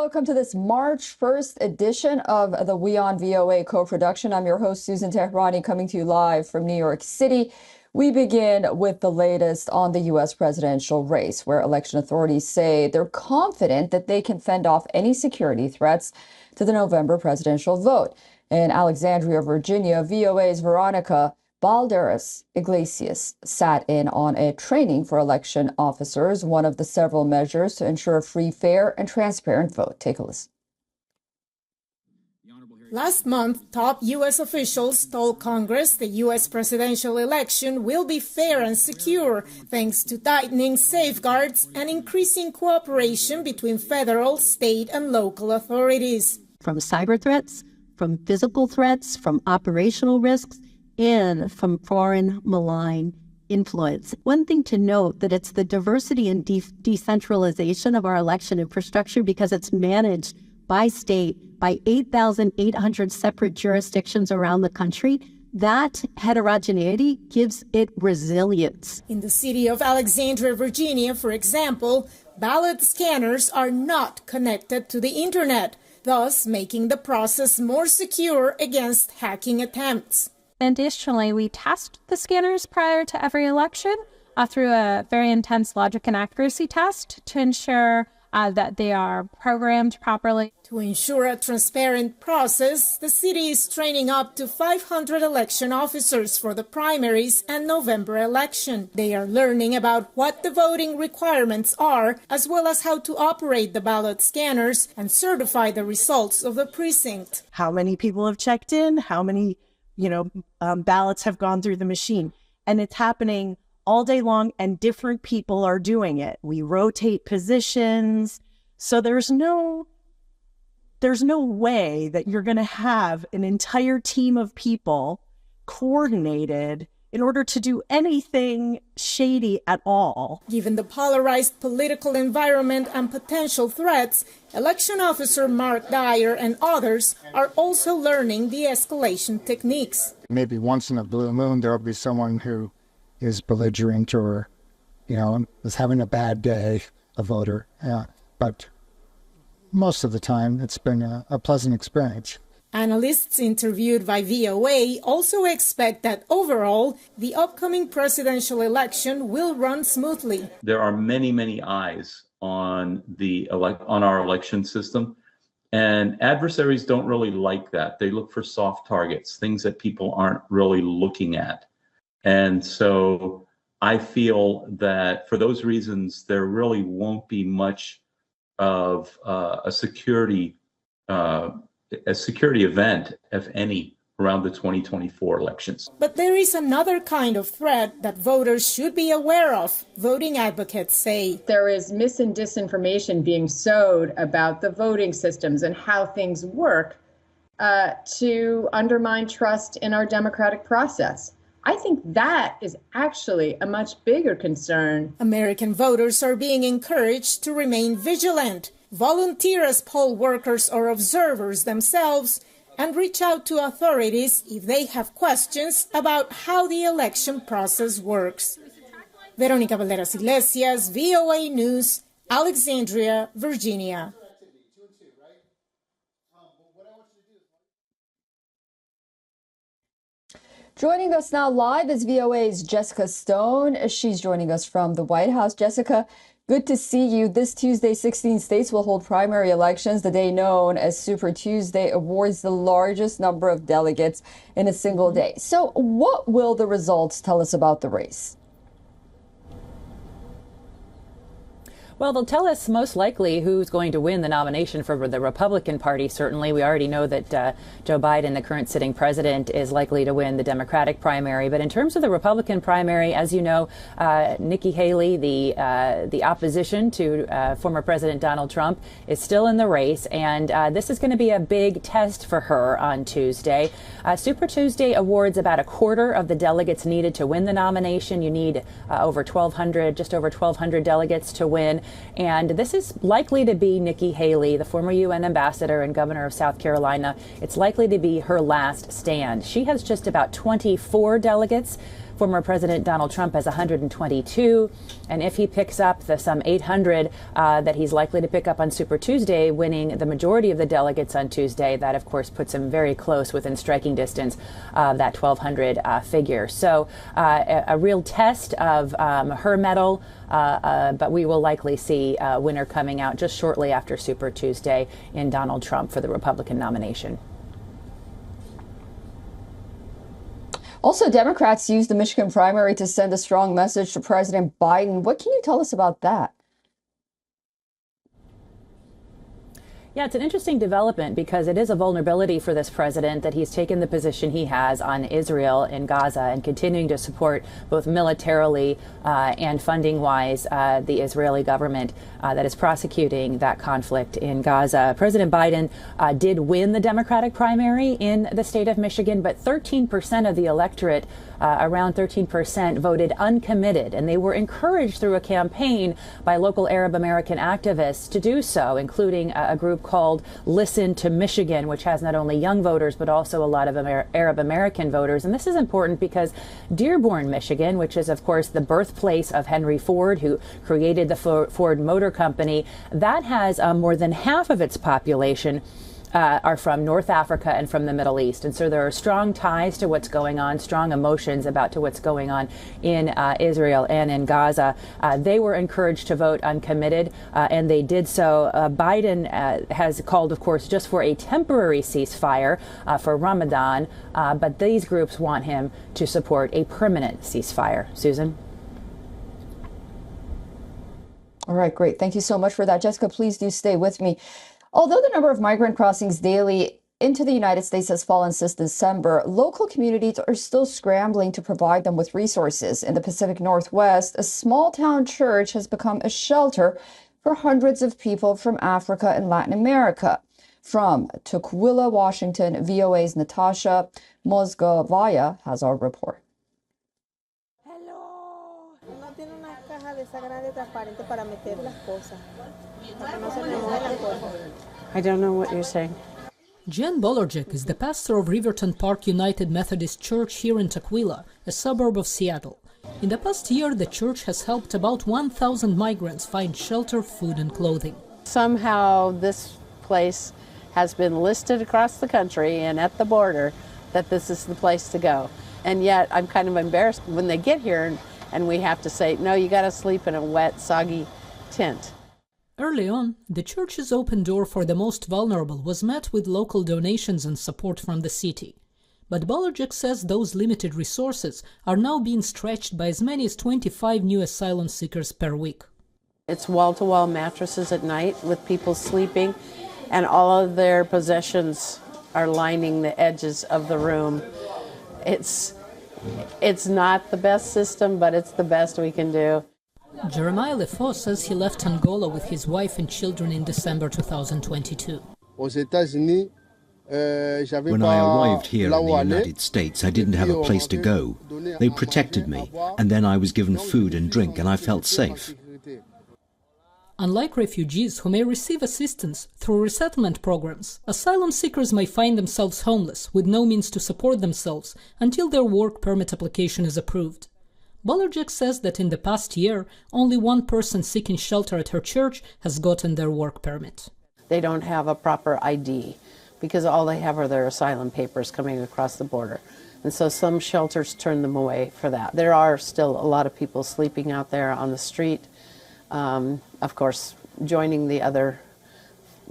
welcome to this March 1st edition of the WION-VOA Co-Production. I'm your host, Susan Tehrani, coming to you live from New York City. We begin with the latest on the U.S. presidential race, where election authorities say they're confident that they can fend off any security threats to the November presidential vote. In Alexandria, Virginia, VOA's Veronica Balderas Iglesias sat in on a training for election officers, one of the several measures to ensure a free, fair, and transparent vote. Take a listen. Last month, top U.S. officials told Congress the U.S. presidential election will be fair and secure thanks to tightening safeguards and increasing cooperation between federal, state, and local authorities. From cyber threats, from physical threats, from operational risks, and from foreign malign influence. One thing to note that it's the diversity and decentralization of our election infrastructure, because it's managed by state by 8,800 separate jurisdictions around the country. That heterogeneity gives it resilience. In the city of Alexandria, Virginia, for example, ballot scanners are not connected to the internet, thus making the process more secure against hacking attempts. Additionally, we test the scanners prior to every election through a very intense logic and accuracy test to ensure that they are programmed properly. To ensure a transparent process, the city is training up to 500 election officers for the primaries and November election. They are learning about what the voting requirements are, as well as how to operate the ballot scanners and certify the results of the precinct. How many people have checked in? How many ballots have gone through the machine? And it's happening all day long, and different people are doing it. We rotate positions. So there's no way that you're going to have an entire team of people coordinated in order to do anything shady at all. Given the polarized political environment and potential threats, election officer Mark Dyer and others are also learning de-escalation techniques. Maybe once in a blue moon, there'll be someone who is belligerent or, is having a bad day, a voter. Yeah. But most of the time, it's been a pleasant experience. Analysts interviewed by VOA also expect that overall, the upcoming presidential election will run smoothly. There are many, many eyes on our election system, and adversaries don't really like that. They look for soft targets, things that people aren't really looking at. And so I feel that for those reasons, there really won't be much of a security event, if any, around the 2024 elections. But there is another kind of threat that voters should be aware of, voting advocates say. There is mis and disinformation being sowed about the voting systems and how things work to undermine trust in our democratic process. I think that is actually a much bigger concern. American voters are being encouraged to remain vigilant, volunteer as poll workers or observers themselves, and reach out to authorities if they have questions about how the election process works. Veronica Balderas Iglesias, VOA News, Alexandria, Virginia. Joining us now live is VOA's Jessica Stone. She's joining us from the White House. Jessica, good to see you. This Tuesday, 16 states will hold primary elections. The day known as Super Tuesday awards the largest number of delegates in a single day. So what will the results tell us about the race? Well, they'll tell us most likely who's going to win the nomination for the Republican Party, certainly. We already know that Joe Biden, the current sitting president, is likely to win the Democratic primary. But in terms of the Republican primary, as you know, Nikki Haley, the opposition to former President Donald Trump, is still in the race. And this is going to be a big test for her on Tuesday. Super Tuesday awards about a quarter of the delegates needed to win the nomination. You need over 1,200, just over 1,200 delegates to win. And this is likely to be Nikki Haley, the former UN ambassador and governor of South Carolina. It's likely to be her last stand. She has just about 24 delegates former President Donald Trump has 122. And if he picks up the some 800 that he's likely to pick up on Super Tuesday, winning the majority of the delegates on Tuesday, that of course puts him very close within striking distance of that 1,200 figure. So a real test of her mettle, but we will likely see a winner coming out just shortly after Super Tuesday in Donald Trump for the Republican nomination. Also, Democrats used the Michigan primary to send a strong message to President Biden. What can you tell us about that? Yeah, it's an interesting development because it is a vulnerability for this president that he's taken the position he has on Israel and Gaza and continuing to support both militarily and funding-wise the Israeli government that is prosecuting that conflict in Gaza. President Biden did win the Democratic primary in the state of Michigan, but 13% of the electorate, around 13%, voted uncommitted, and they were encouraged through a campaign by local Arab American activists to do so, including a group called Listen to Michigan, which has not only young voters but also a lot of Arab American voters. And this is important because Dearborn, Michigan, which is of course the birthplace of Henry Ford, who created the Ford Motor Company, that has more than half of its population are from North Africa and from the Middle East. And so there are strong ties to what's going on, strong emotions about to what's going on in Israel and in Gaza. They were encouraged to vote uncommitted, and they did so. Biden has called, of course, just for a temporary ceasefire for Ramadan, but these groups want him to support a permanent ceasefire. Susan? All right, great. Thank you so much for that. Jessica, please do stay with me. Although the number of migrant crossings daily into the United States has fallen since December, local communities are still scrambling to provide them with resources. In the Pacific Northwest, a small town church has become a shelter for hundreds of people from Africa and Latin America. From Tukwila, Washington, VOA's Natasha Mozgovaya has our report. I don't know what you're saying. Jen Bolerjik is the pastor of Riverton Park United Methodist Church here in Tukwila, a suburb of Seattle. In the past year, the church has helped about 1,000 migrants find shelter, food, and clothing. Somehow this place has been listed across the country and at the border that this is the place to go. And yet I'm kind of embarrassed when they get here and we have to say, no, you got to sleep in a wet, soggy tent. Early on, the church's open door for the most vulnerable was met with local donations and support from the city. But Bolerjik says those limited resources are now being stretched by as many as 25 new asylum seekers per week. It's wall-to-wall mattresses at night with people sleeping, and all of their possessions are lining the edges of the room. It's not the best system, but it's the best we can do. Jeremiah Lefaux says he left Angola with his wife and children in December 2022. When I arrived here in the United States, I didn't have a place to go. They protected me, and then I was given food and drink, and I felt safe. Unlike refugees who may receive assistance through resettlement programs, asylum seekers may find themselves homeless with no means to support themselves until their work permit application is approved. Bolerjik says that in the past year, only one person seeking shelter at her church has gotten their work permit. They don't have a proper ID because all they have are their asylum papers coming across the border. And so some shelters turn them away for that. There are still a lot of people sleeping out there on the street, of course, joining the other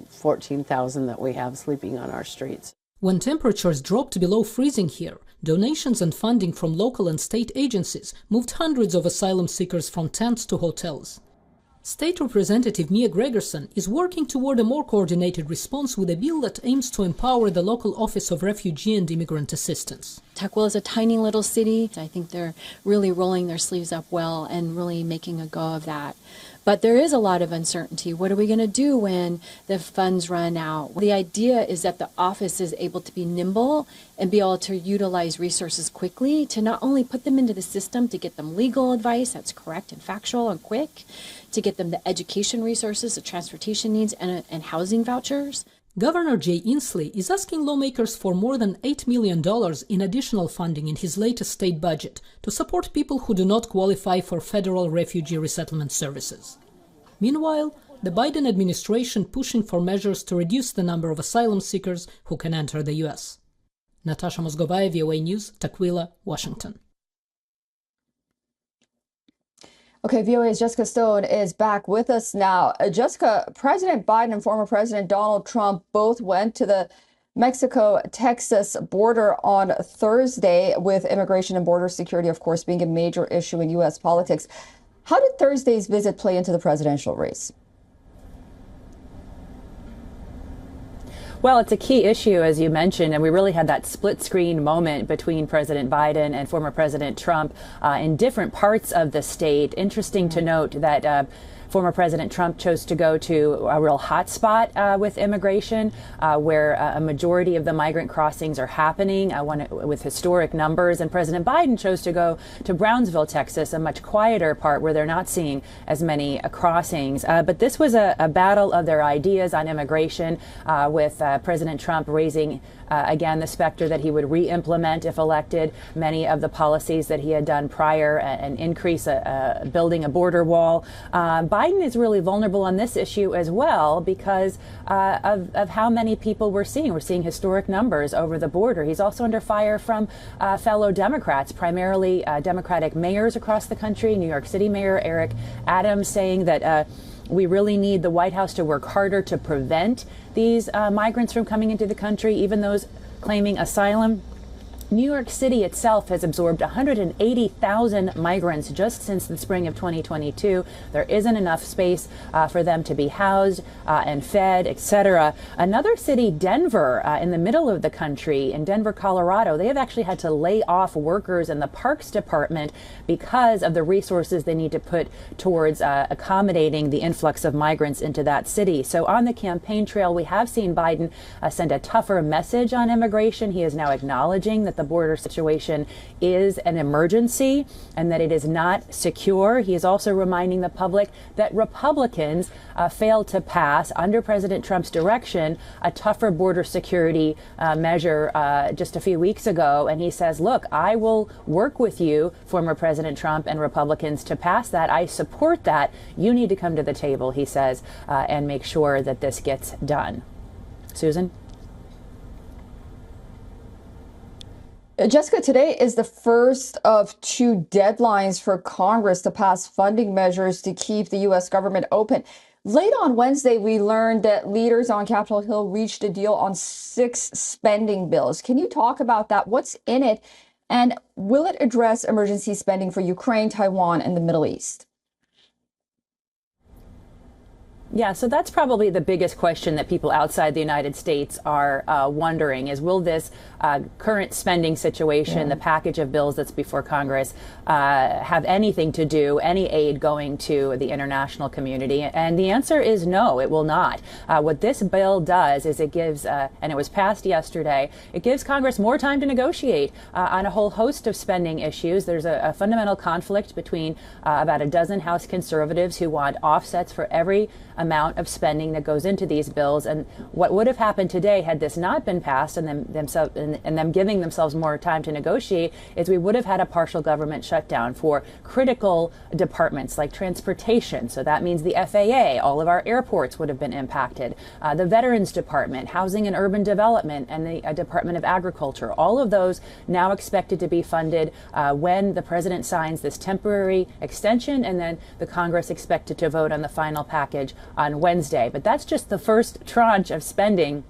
14,000 that we have sleeping on our streets. When temperatures dropped below freezing here, donations and funding from local and state agencies moved hundreds of asylum seekers from tents to hotels. State Representative Mia Gregerson is working toward a more coordinated response with a bill that aims to empower the local Office of Refugee and Immigrant Assistance. Tukwila is a tiny little city. I think they're really rolling their sleeves up well and really making a go of that. But there is a lot of uncertainty. What are we going to do when the funds run out? The idea is that the office is able to be nimble and be able to utilize resources quickly to not only put them into the system to get them legal advice that's correct and factual and quick, to get them the education resources, the transportation needs, and housing vouchers. Governor Jay Inslee is asking lawmakers for more than $8 million in additional funding in his latest state budget to support people who do not qualify for federal refugee resettlement services. Meanwhile, the Biden administration pushing for measures to reduce the number of asylum seekers who can enter the U.S. Natasha Mozgovaya, VOA News, Tukwila, Washington. Okay, VOA's Jessica Stone is back with us now. Jessica, President Biden and former President Donald Trump both went to the Mexico-Texas border on Thursday, with immigration and border security, of course, being a major issue in U.S. politics. How did Thursday's visit play into the presidential race? Well, it's a key issue, as you mentioned, and we really had that split screen moment between President Biden and former President Trump in different parts of the state. Interesting to note that former President Trump chose to go to a real hot spot with immigration, where a majority of the migrant crossings are happening, with historic numbers. And President Biden chose to go to Brownsville, Texas, a much quieter part where they're not seeing as many crossings. But this was a battle of their ideas on immigration, with President Trump raising again the specter that he would re-implement, if elected, many of the policies that he had done prior, and increase building a border wall. Biden is really vulnerable on this issue as well because of how many people we're seeing. We're seeing historic numbers over the border. He's also under fire from fellow Democrats, primarily Democratic mayors across the country. New York City Mayor Eric Adams saying that we really need the White House to work harder to prevent these migrants from coming into the country, even those claiming asylum. New York City itself has absorbed 180,000 migrants just since the spring of 2022. There isn't enough space for them to be housed and fed, etc. Another city, Denver, in the middle of the country, in Denver, Colorado, they have actually had to lay off workers in the Parks Department because of the resources they need to put towards accommodating the influx of migrants into that city. So on the campaign trail, we have seen Biden send a tougher message on immigration. He is now acknowledging that the border situation is an emergency and that it is not secure. He is also reminding the public that Republicans failed to pass, under President Trump's direction, a tougher border security measure just a few weeks ago. And he says, look, I will work with you, former President Trump, and Republicans to pass that. I support that. You need to come to the table, he says, and make sure that this gets done. Susan? Jessica, today is the first of two deadlines for Congress to pass funding measures to keep the U.S. government open. Late on Wednesday, we learned that leaders on Capitol Hill reached a deal on 6 spending bills. Can you talk about that? What's in it? And will it address emergency spending for Ukraine, Taiwan, and the Middle East? Yeah, so that's probably the biggest question that people outside the United States are wondering is, will this current spending situation, the package of bills that's before Congress, have anything to do, any aid going to the international community? And the answer is no, it will not. What this bill does is it gives, and it was passed yesterday, it gives Congress more time to negotiate on a whole host of spending issues. There's a fundamental conflict between about a dozen House conservatives who want offsets for every amount of spending that goes into these bills. And what would have happened today had this not been passed and them giving themselves more time to negotiate is we would have had a partial government shutdown for critical departments like transportation. So that means the FAA, all of our airports would have been impacted. The Veterans Department, Housing and Urban Development, and the Department of Agriculture, all of those now expected to be funded when the president signs this temporary extension, and then the Congress expected to vote on the final package on Wednesday. But that's just the first tranche of spending.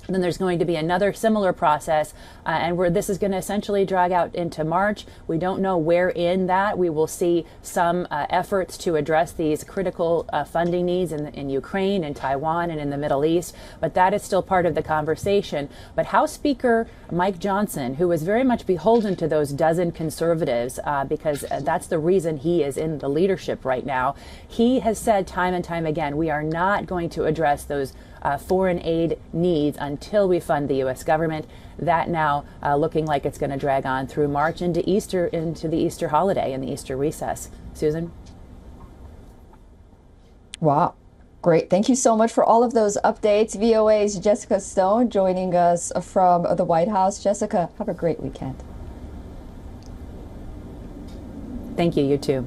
Then there's going to be another similar process, and where this is going to essentially drag out into March. We don't know where in that we will see some efforts to address these critical funding needs in Ukraine and Taiwan and in the Middle East, but that is still part of the conversation. But House Speaker Mike Johnson, who is very much beholden to those dozen conservatives, because that's the reason he is in the leadership right now, he has said time and time again, we are not going to address those foreign aid needs until we fund the U.S. government. That now looking like it's going to drag on through March into the Easter holiday and the Easter recess. Susan? Wow. Great. Thank you so much for all of those updates. VOA's Jessica Stone joining us from the White House. Jessica, have a great weekend. Thank you. You too.